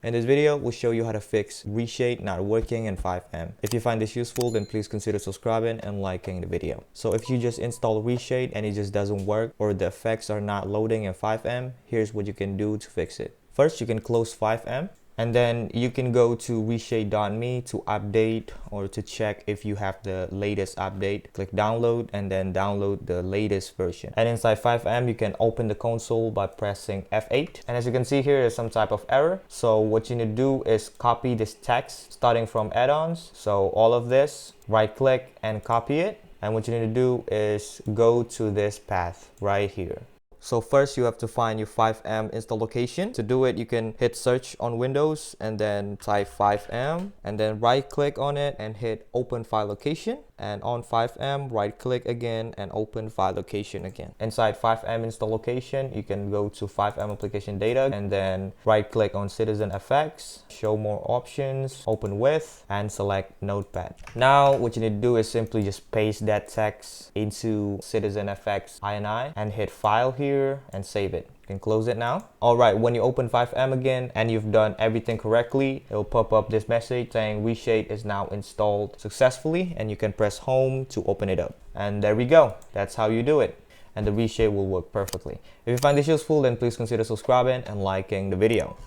In this video, we'll show you how to fix Reshade not working in FiveM. If you find this useful, then please consider subscribing and liking the video. So if you just install Reshade and it just doesn't work or the effects are not loading in FiveM, here's what you can do to fix it. First, you can close FiveM. And then you can go to reshade.me to update or to check if you have the latest update. Click download and then download the latest version. And inside FiveM, you can open the console by pressing F8. And as you can see here, there's some type of error. So what you need to do is copy this text starting from add-ons. So all of this, right click and copy it. And what you need to do is go to this path right here. So first you have to find your FiveM install location. To do it, you can hit search on Windows and then type FiveM and then right click on it and hit open file location. And on FiveM, right click again and open file location again. Inside FiveM install location, you can go to FiveM application data and then right click on Citizen FX, show more options, open with, and select Notepad. Now what you need to do is simply just paste that text into Citizen FX INI and hit file here and save it. You can close it now. Alright, when you open FiveM again and you've done everything correctly, it will pop up this message saying Reshade is now installed successfully, and you can press home to open it up. And there we go. That's how you do it. And the Reshade will work perfectly. If you find this useful, then please consider subscribing and liking the video.